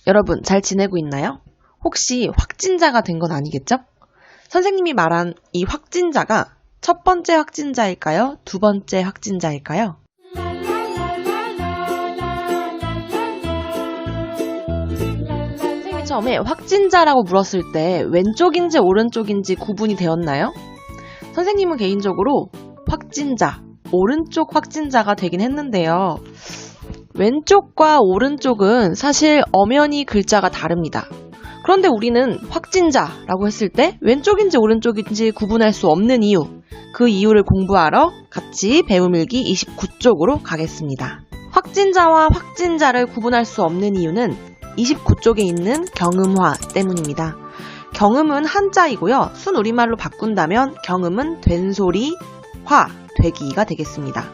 여러분 잘 지내고 있나요? 혹시 확진자가 된 건 아니겠죠? 선생님이 말한 이 확진자가 첫 번째 확진자일까요? 두 번째 확진자일까요? 선생님이 처음에 확진자라고 물었을 때 왼쪽인지 오른쪽인지 구분이 되었나요? 선생님은 개인적으로 확진자, 오른쪽 확진자가 되긴 했는데요. 왼쪽과 오른쪽은 사실 엄연히 글자가 다릅니다. 그런데 우리는 확진자라고 했을 때 왼쪽인지 오른쪽인지 구분할 수 없는 이유, 그 이유를 공부하러 같이 배움일기 29쪽으로 가겠습니다. 확진자와 확진자를 구분할 수 없는 이유는 29쪽에 있는 경음화 때문입니다. 경음은 한자이고요. 순우리말로 바꾼다면 경음은 된소리, 화, 되기가 되겠습니다.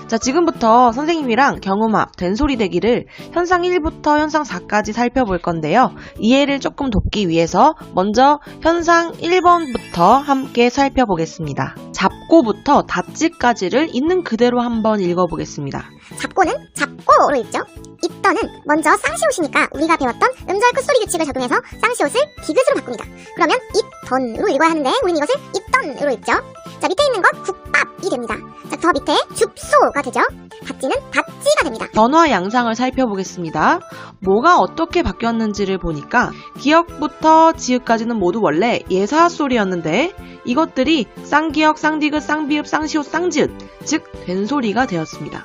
자, 지금부터 선생님이랑 경음화, 된소리 되기를 현상 1부터 현상 4까지 살펴볼 건데요. 이해를 조금 돕기 위해서 먼저 현상 1번부터 함께 살펴보겠습니다. 잡고부터 닷지까지를 있는 그대로 한번 읽어보겠습니다. 잡고는 잡고로 읽죠. 입던은 먼저 쌍시옷이니까 우리가 배웠던 음절 끝소리 규칙을 적용해서 쌍시옷을 디귿으로 바꿉니다. 그러면 입던으로 읽어야 하는데 우리는 이것을 입던으로 읽죠. 자, 밑에 있는 것 국밥이 됩니다. 자, 더 밑에 줍소가 되죠. 닷지는 닷지가 됩니다. 변화 양상을 살펴보겠습니다. 뭐가 어떻게 바뀌었는지를 보니까 기역부터 지읒까지는 모두 원래 예사 소리였는데 이것들이 쌍기역, 쌍디귿, 쌍비읍, 쌍시옷, 쌍지읒, 즉 된소리가 되었습니다.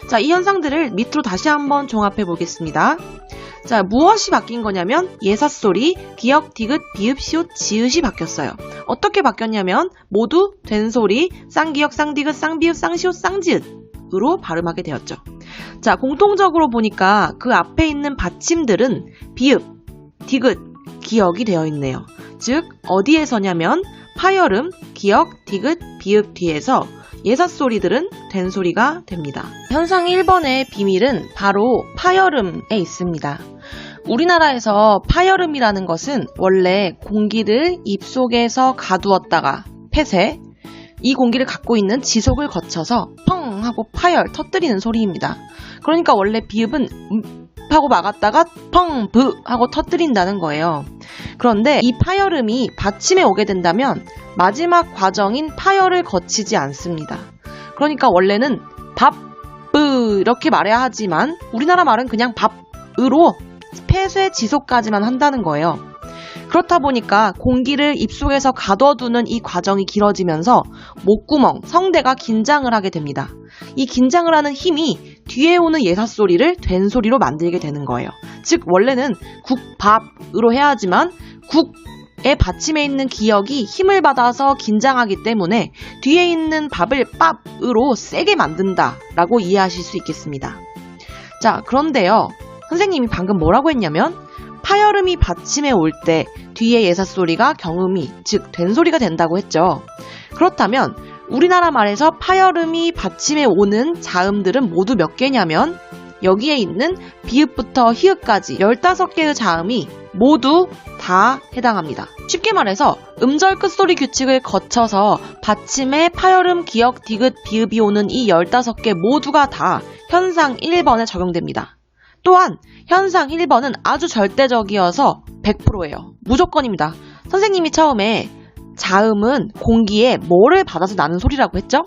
자, 이 현상들을 밑으로 다시 한번 종합해 보겠습니다. 자, 무엇이 바뀐 거냐면 예사소리, 기역, 디귿, 비읍, 시옷, 지읒이 바뀌었어요. 어떻게 바뀌었냐면 모두 된소리, 쌍기역, 쌍디귿, 쌍비읍, 쌍시옷, 쌍지읒으로 발음하게 되었죠. 자, 공통적으로 보니까 그 앞에 있는 받침들은 비읍, 디귿, 기역이 되어 있네요. 즉 어디에서냐면 파열음, 기역, 디귿, 비읍 뒤에서 예사소리들은 된소리가 됩니다. 현상 1번의 비밀은 바로 파열음에 있습니다. 우리나라에서 파열음이라는 것은 원래 공기를 입속에서 가두었다가 폐쇄, 이 공기를 갖고 있는 지속을 거쳐서 펑 하고 파열, 터뜨리는 소리입니다. 그러니까 원래 비읍은 하고 막았다가 펑, 브 하고 터뜨린다는 거예요. 그런데 이 파열음이 받침에 오게 된다면 마지막 과정인 파열을 거치지 않습니다. 그러니까 원래는 밥, 뿌 이렇게 말해야 하지만 우리나라 말은 그냥 밥으로 폐쇄 지속까지만 한다는 거예요. 그렇다 보니까 공기를 입속에서 가둬두는 이 과정이 길어지면서 목구멍, 성대가 긴장을 하게 됩니다. 이 긴장을 하는 힘이 뒤에 오는 예사소리를 된소리로 만들게 되는 거예요. 즉 원래는 국밥으로 해야 하지만 국의 받침에 있는 기역이 힘을 받아서 긴장하기 때문에 뒤에 있는 밥을 밥으로 세게 만든다라고 이해하실 수 있겠습니다. 자, 그런데요. 선생님이 방금 뭐라고 했냐면 파열음이 받침에 올 때 뒤에 예사소리가 경음이, 즉 된소리가 된다고 했죠. 그렇다면 우리나라 말에서 파열음이 받침에 오는 자음들은 모두 몇 개냐면 여기에 있는 비읍부터 히읗까지 15개의 자음이 모두 다 해당합니다. 쉽게 말해서 음절 끝소리 규칙을 거쳐서 받침에 파열음, 기역, 디귿, 비읍이 오는 이 15개 모두가 다 현상 1번에 적용됩니다. 또한 현상 1번은 아주 절대적이어서 100%예요. 무조건입니다. 선생님이 처음에 자음은 공기에 뭐를 받아서 나는 소리라고 했죠?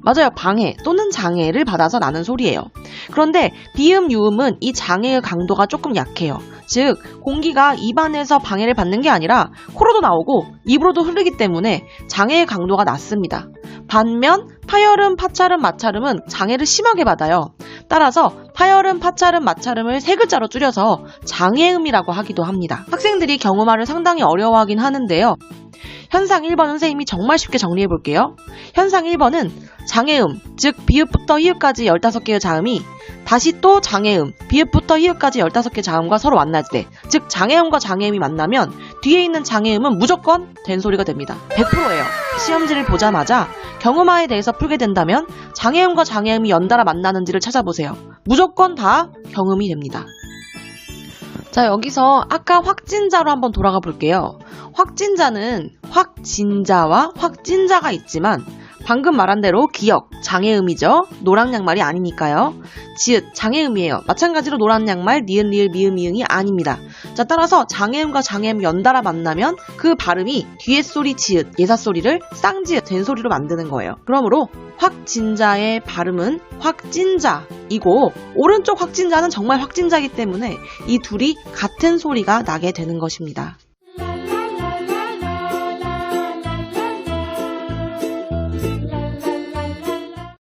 맞아요. 방해 또는 장애를 받아서 나는 소리예요. 그런데 비음, 유음은 이 장애의 강도가 조금 약해요. 즉 공기가 입안에서 방해를 받는 게 아니라 코로도 나오고 입으로도 흐르기 때문에 장애의 강도가 낮습니다. 반면 파열음, 파찰음, 마찰음은 장애를 심하게 받아요. 따라서 파열음, 파찰음, 마찰음을 세 글자로 줄여서 장애음이라고 하기도 합니다. 학생들이 경음화를 상당히 어려워하긴 하는데요. 현상 1번 선생님이 정말 쉽게 정리해 볼게요. 현상 1번은 장애음, 즉 비읍부터 히읗까지 15개의 자음이 다시 또 장애음, 비읍부터 히읗까지 15개 자음과 서로 만날 때, 즉 장애음과 장애음이 만나면 뒤에 있는 장애음은 무조건 된소리가 됩니다. 100%예요. 시험지를 보자마자 경음화에 대해서 풀게 된다면 장애음과 장애음이 연달아 만나는지를 찾아보세요. 무조건 다 경음이 됩니다. 자, 여기서 아까 확진자로 한번 돌아가 볼게요. 확진자는 확진자와 확진자가 있지만 방금 말한 대로 기역, 장애음이죠. 노랑 양말이 아니니까요. 지읒, 장애음이에요. 마찬가지로 노란 양말, 니은, 리을, 미음, 미응이 아닙니다. 자, 따라서 장애음과 장애음 연달아 만나면 그 발음이 뒤에 소리 지읒, 예사 소리를 쌍지읒, 된 소리로 만드는 거예요. 그러므로 확진자의 발음은 확진자이고 오른쪽 확진자는 정말 확진자이기 때문에 이 둘이 같은 소리가 나게 되는 것입니다.